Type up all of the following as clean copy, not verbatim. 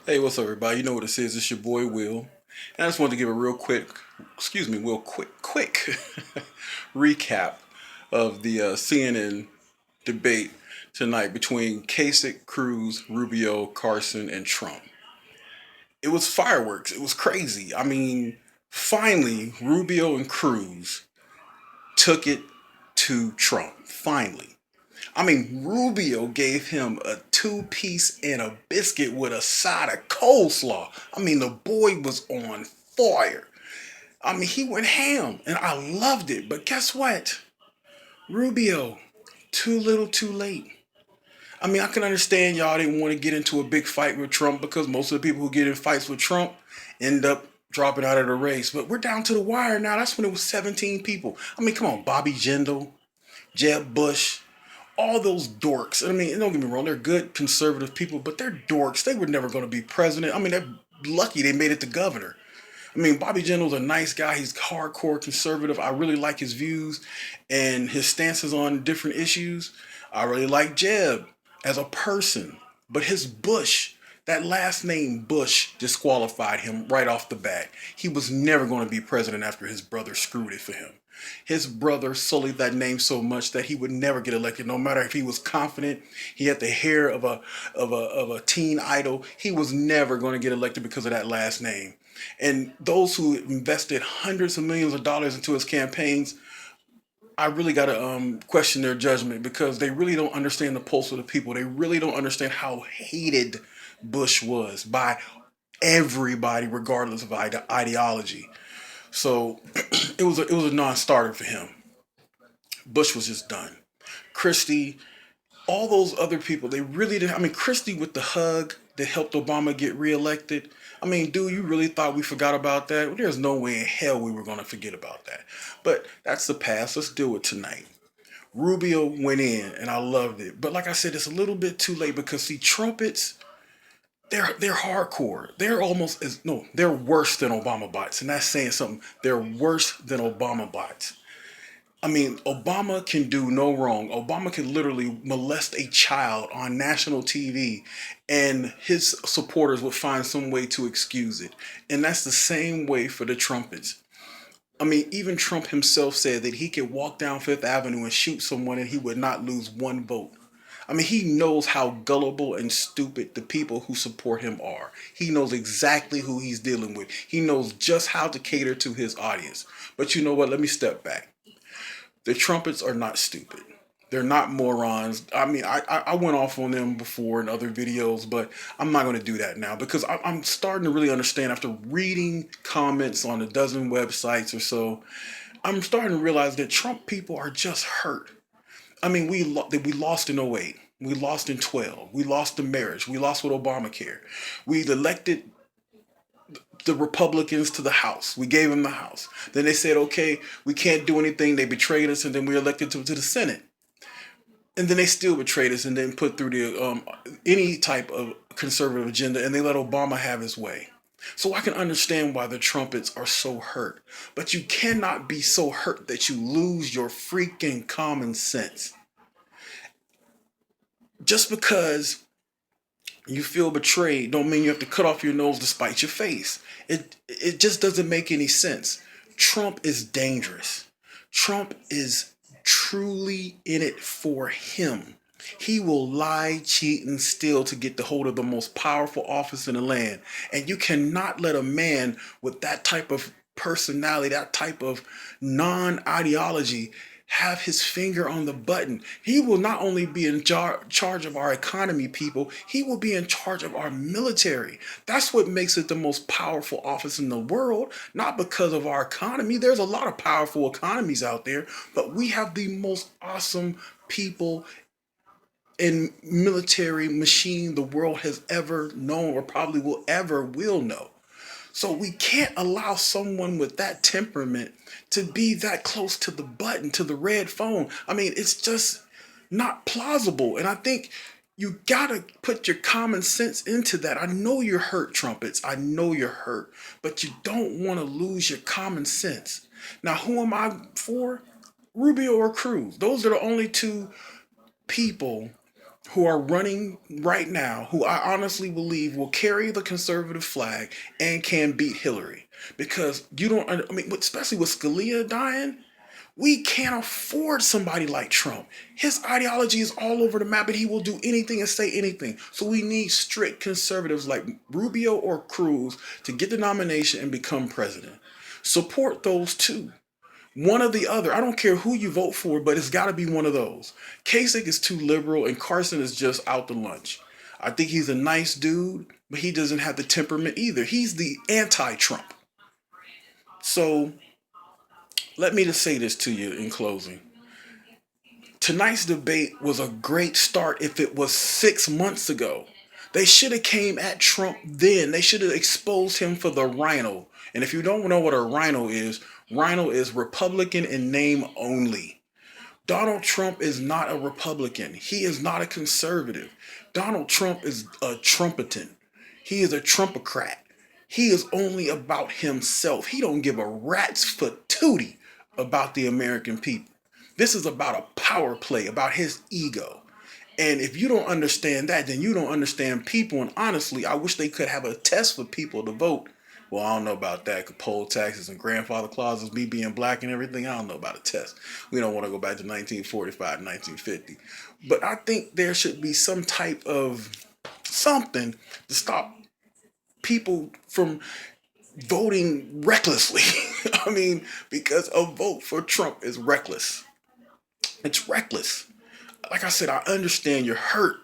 Hey, what's up, everybody? You know what this is. It's your boy Will, and I just wanted to give a real quick recap of the CNN debate tonight between Kasich, Cruz, Rubio, Carson, and Trump. It was fireworks. It was crazy. I mean, finally, Rubio and Cruz took it to Trump. Finally. I mean, Rubio gave him a two-piece and a biscuit with a side of coleslaw. I mean, the boy was on fire. I mean, he went ham, and I loved it. But guess what? Rubio, too little, too late. I mean, I can understand y'all didn't want to get into a big fight with Trump because most of the people who get in fights with Trump end up dropping out of the race. But we're down to the wire now. That's when it was 17 people. I mean, come on, Bobby Jindal, Jeb Bush, all those dorks. I mean, don't get me wrong, they're good conservative people, but they're dorks. They were never going to be president. I mean, they're lucky they made it to governor. I mean, Bobby Jindal's a nice guy. He's hardcore conservative. I really like his views and his stances on different issues. I really like Jeb as a person, but his Bush, that last name Bush, disqualified him right off the bat. He was never going to be president after his brother screwed it for him. His brother sullied that name so much that he would never get elected, no matter if he was confident. He had the hair of a teen idol. He was never going to get elected because of that last name. And those who invested hundreds of millions of dollars into his campaigns, I really got to question their judgment because they really don't understand the pulse of the people. They really don't understand how hated Bush was by everybody, regardless of ideology. So it was a non-starter for him. Bush was just done. Christie, all those other people, they really didn't. I mean, Christie with the hug that helped Obama get reelected. I mean, dude, you really thought we forgot about that? There's no way in hell we were going to forget about that. But that's the past. Let's deal with tonight. Rubio went in, and I loved it. But like I said, it's a little bit too late because see, trumpets, they're hardcore. They're almost as no, they're worse than Obama bots, and that's saying something. They're worse than Obama bots. I mean, Obama can do no wrong. Obama can literally molest a child on national TV, and his supporters would find some way to excuse it. And that's the same way for the trumpets. I mean, even Trump himself said that he could walk down Fifth Avenue and shoot someone and he would not lose one vote. I mean, he knows how gullible and stupid the people who support him are. He knows exactly who he's dealing with. He knows just how to cater to his audience. But you know what? Let me step back. The trumpets are not stupid. They're not morons. I mean, I went off on them before in other videos, but I'm not going to do that now because I'm starting to really understand after reading comments on a dozen websites or so. I'm starting to realize that Trump people are just hurt. I mean, we lost in '08. We lost in 12. We lost the marriage. We lost with Obamacare. We elected the Republicans to the House. We gave them the House. Then they said, okay, we can't do anything. They betrayed us, and then we elected to the Senate. And then they still betrayed us and then put through the any type of conservative agenda, and they let Obama have his way. So I can understand why the trumpets are so hurt. But you cannot be so hurt that you lose your freaking common sense. Just because you feel betrayed don't mean you have to cut off your nose to spite your face. It just doesn't make any sense. Trump is dangerous. Trump is truly in it for him. He will lie, cheat, and steal to get the hold of the most powerful office in the land. And you cannot let a man with that type of personality, that type of non ideology, have his finger on the button. He will not only be in charge of our economy, people, he will be in charge of our military. That's what makes it the most powerful office in the world, not because of our economy. There's a lot of powerful economies out there, but we have the most awesome people and military machine the world has ever known or probably will know. So we can't allow someone with that temperament to be that close to the button, to the red phone. I mean, it's just not plausible. And I think you gotta put your common sense into that. I know you're hurt, trumpets. I know you're hurt, but you don't want to lose your common sense. Now, who am I for? Rubio or Cruz? Those are the only two people who are running right now, who I honestly believe will carry the conservative flag and can beat Hillary. Because you don't, I mean, especially with Scalia dying, we can't afford somebody like Trump. His ideology is all over the map and he will do anything and say anything. So we need strict conservatives like Rubio or Cruz to get the nomination and become president. Support those two. One or the other. I don't care who you vote for, but it's got to be one of those. Kasich is too liberal and Carson is just out to lunch. I think he's a nice dude, but he doesn't have the temperament either. He's the anti-Trump. So let me just say this to you in closing. Tonight's debate was a great start if it was 6 months ago. They should have came at Trump then. They should have exposed him for the rhino. And if you don't know what a rhino is Republican in name only. Donald Trump is not a Republican. He is not a conservative. Donald Trump is a trumpeton. He is a Trumpocrat. He is only about himself. He don't give a rat's patootie about the American people. This is about a power play, about his ego. And if you don't understand that, then you don't understand people. And honestly, I wish they could have a test for people to vote. Well, I don't know about that. Poll taxes and grandfather clauses, me being black and everything. I don't know about a test. We don't want to go back to 1945, 1950. But I think there should be some type of something to stop people from voting recklessly. I mean, because a vote for Trump is reckless. It's reckless. Like I said, I understand you're hurt,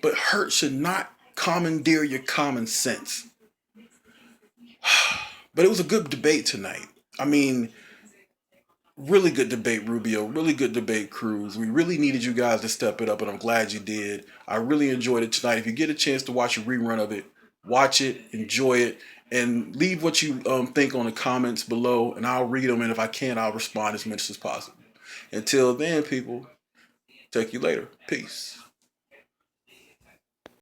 but hurt should not commandeer your common sense. But it was a good debate tonight. I mean, really good debate, Rubio. Really good debate, Cruz. We really needed you guys to step it up, and I'm glad you did. I really enjoyed it tonight. If you get a chance to watch a rerun of it, watch it, enjoy it, and leave what you think on the comments below, and I'll read them. And if I can, I'll respond as much as possible. Until then, people, take you later. Peace.